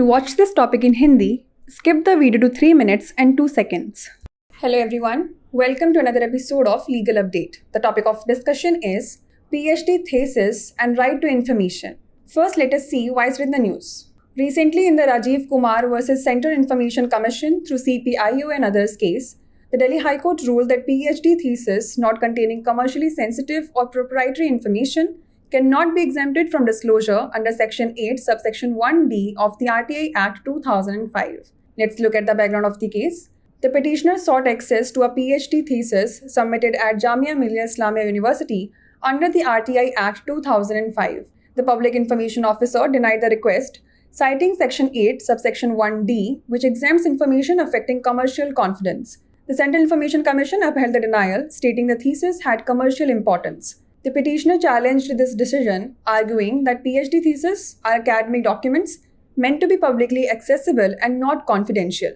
To watch this topic in Hindi, skip the video to 3 minutes and 2 seconds. Hello everyone, welcome to another episode of Legal Update. The topic of discussion is PhD thesis and right to information. First, let us see why it's in the news. Recently, in the Rajiv Kumar versus Central Information Commission through CPIO and others case, the Delhi High Court ruled that PhD thesis not containing commercially sensitive or proprietary information cannot be exempted from disclosure under Section 8, subsection 1D of the RTI Act 2005. Let's look at the background of the case. The petitioner sought access to a PhD thesis submitted at Jamia Millia Islamia University under the RTI Act 2005. The Public Information Officer denied the request, citing Section 8, subsection 1D, which exempts information affecting commercial confidence. The Central Information Commission upheld the denial, stating the thesis had commercial importance. The petitioner challenged this decision, arguing that PhD theses are academic documents meant to be publicly accessible and not confidential.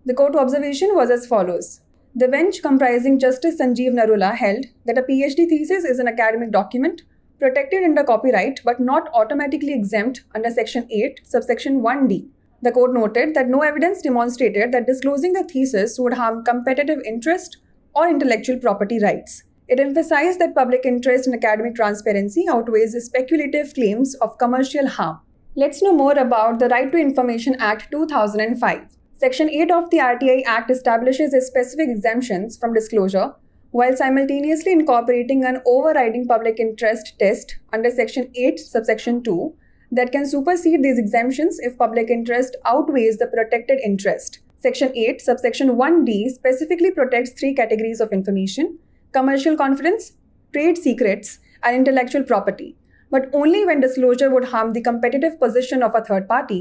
The court observation was as follows. The bench, comprising Justice Sanjeev Narula, held that a PhD thesis is an academic document protected under copyright but not automatically exempt under Section 8, subsection 1D. The court noted that no evidence demonstrated that disclosing the thesis would harm competitive interest or intellectual property rights. It emphasized that public interest in academic transparency outweighs the speculative claims of commercial harm. Let's know more about the Right to Information Act 2005. Section 8 of the RTI Act establishes specific exemptions from disclosure while simultaneously incorporating an overriding public interest test under Section 8, subsection 2 that can supersede these exemptions if public interest outweighs the protected interest. Section 8, subsection 1D specifically protects three categories of information: commercial confidence, trade secrets, and intellectual property, but only when disclosure would harm the competitive position of a third party,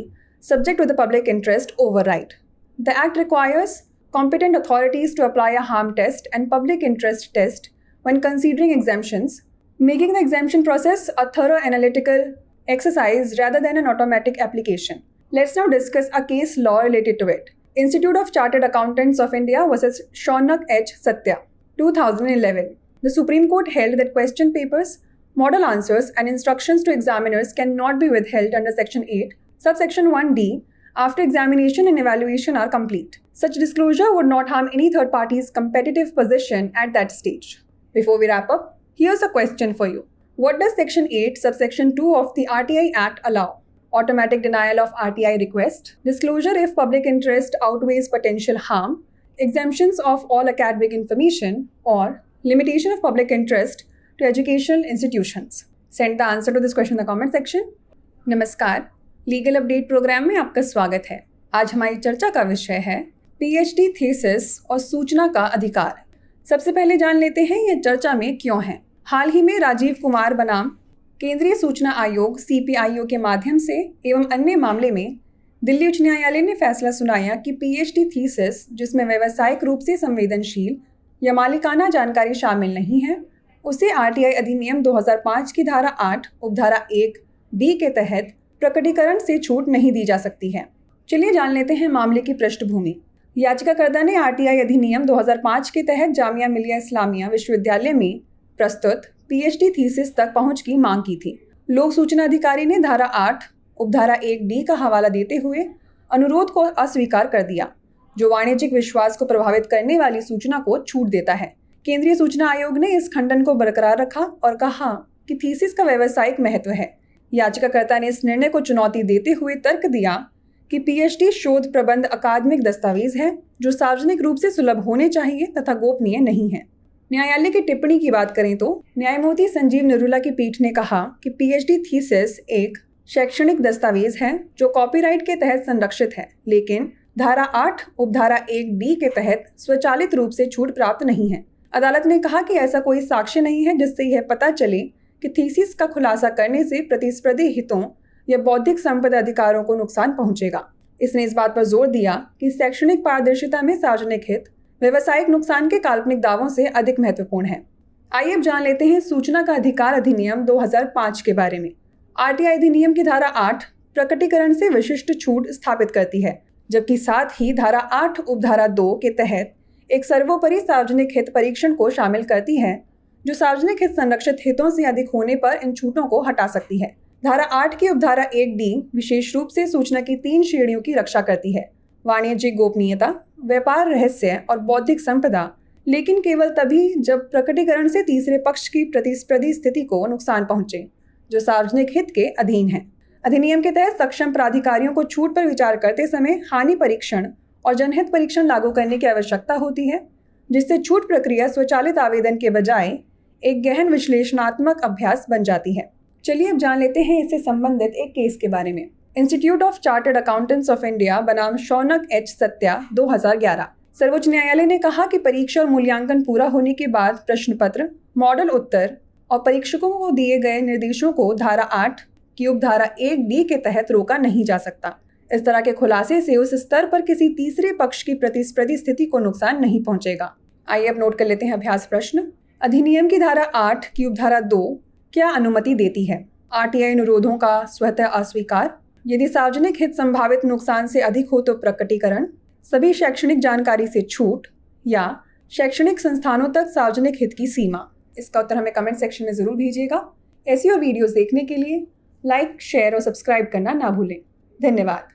subject to the public interest override. The Act requires competent authorities to apply a harm test and public interest test when considering exemptions, making the exemption process a thorough analytical exercise rather than an automatic application. Let's now discuss a case law related to it. Institute of Chartered Accountants of India versus Shaunak H. Satya, 2011. The Supreme Court held that question papers, model answers, and instructions to examiners cannot be withheld under Section 8, subsection 1D, after examination and evaluation are complete. Such disclosure would not harm any third party's competitive position at that stage. Before we wrap up, here's a question for you. What does Section 8, subsection 2 of the RTI Act allow? Automatic denial of RTI request, disclosure if public interest outweighs potential harm, exemptions of all academic information, or limitation of public interest to educational institutions. Send the answer to this question in the comment section. नमस्कार, legal update programme में आपका स्वागत है। आज हमारी चर्चा का विषय है पीएचडी थीसिस और सूचना का अधिकार। सबसे पहले जान लेते हैं ये चर्चा में क्यों है। हाल ही में राजीव कुमार बनाम केंद्रीय सूचना आयोग CPIO के माध्यम से एवं अन्य मामले में दिल्ली उच्च न्यायालय ने फैसला सुनाया कि पीएचडी थीसिस जिसमें व्यावसायिक रूप से संवेदनशील या मालिकाना जानकारी शामिल नहीं है, उसे RTI अधिनियम 2005 की धारा 8 उपधारा 1D के तहत प्रकटीकरण से छूट नहीं दी जा सकती है। चलिए जान लेते हैं मामले की पृष्ठभूमि। याचिकाकर्ता ने RTI अधिनियम 2005 के तहत जामिया मिलिया इस्लामिया विश्वविद्यालय में प्रस्तुत PhD थीसिस तक पहुंच की मांग की थी। लोक सूचना अधिकारी ने धारा 8 उपधारा 1D का हवाला देते हुए अनुरोध को अस्वीकार कर दिया, जो वाणिज्यिक विश्वास को प्रभावित करने वाली सूचना को छूट देता है। केंद्रीय सूचना आयोग ने इस खंडन को बरकरार रखा और कहा कि थीसिस का व्यावसायिक महत्व है। याचिकाकर्ता ने इस निर्णय को चुनौती देते हुए तर्क दिया कि PhD शोध प्रबंध अकादमिक दस्तावेज है जो सार्वजनिक रूप से सुलभ होने चाहिए तथा गोपनीय नहीं है। न्यायालय की टिप्पणी की बात करें तो न्यायमूर्ति संजीव नरूला की पीठ ने कहा कि PhD थीसिस एक शैक्षणिक दस्तावेज है जो कॉपीराइट के तहत संरक्षित है, लेकिन धारा 8 उपधारा 1D के तहत स्वचालित रूप से छूट प्राप्त नहीं है। अदालत ने कहा कि ऐसा कोई साक्ष्य नहीं है जिससे यह पता चले कि थीसिस का खुलासा करने से प्रतिस्पर्धी हितों या बौद्धिक संपदा अधिकारों को नुकसान पहुंचेगा। इसने इस बात पर जोर दिया कि शैक्षणिक पारदर्शिता में सार्वजनिक हित व्यावसायिक नुकसान के काल्पनिक दावों से अधिक महत्वपूर्ण है। आइए अब जान लेते हैं सूचना का अधिकार अधिनियम 2005 के बारे में। RTI अधिनियम की धारा 8 प्रकटीकरण से विशिष्ट छूट स्थापित करती है, जबकि साथ ही धारा 8 उपधारा 2 के तहत एक सर्वोपरि सार्वजनिक हित परीक्षण को शामिल करती है, जो सार्वजनिक हित संरक्षित हितों से अधिक होने पर इन छूटों को हटा सकती है। धारा 8 की उपधारा 1D विशेष रूप से सूचना की 3 श्रेणियों की रक्षा करती है: वाणिज्यिक गोपनीयता, व्यापार रहस्य और बौद्धिक संपदा, लेकिन केवल तभी जब प्रकटीकरण से तीसरे पक्ष की प्रतिस्पर्धी स्थिति को नुकसान पहुंचे, जो सार्वजनिक हित के अधीन है। अधिनियम के तहत सक्षम प्राधिकारियों को छूट पर विचार करते समय हानि परीक्षण और जनहित परीक्षण लागू करने की आवश्यकता होती है, जिससे छूट प्रक्रिया स्वचालित आवेदन के बजाय एक गहन विश्लेषणात्मक अभ्यास बन जाती है। चलिए अब जान लेते हैं इससे संबंधित एक केस के बारे में। Institute of chartered accountants of India बनाम शौनक एच सत्या 2011। सर्वोच्च न्यायालय ने कहा कि परीक्षा और मूल्यांकन पूरा होने के बाद प्रश्न पत्र, मॉडल उत्तर और परीक्षकों को दिए गए निर्देशों को धारा 8 की उपधारा 1D के तहत रोका नहीं जा सकता। इस तरह के खुलासे से उस स्तर पर किसी तीसरे पक्ष की प्रतिस्पर्धी स्थिति को नुकसान नहीं पहुंचेगा। आइए अब नोट कर लेते हैं अभ्यास प्रश्न। अधिनियम की धारा 8 की उपधारा 2 क्या अनुमति देती है? RTI अनुरोधों का स्वतः अस्वीकार, यदि सार्वजनिक हित संभावित नुकसान से अधिक हो तो प्रकटीकरण, सभी शैक्षणिक जानकारी से छूट, या शैक्षणिक संस्थानों तक सार्वजनिक हित की सीमा। इसका उत्तर हमें कमेंट सेक्शन में जरूर भेजिएगा। ऐसी और वीडियोस देखने के लिए लाइक, शेयर और सब्सक्राइब करना ना भूलें। धन्यवाद।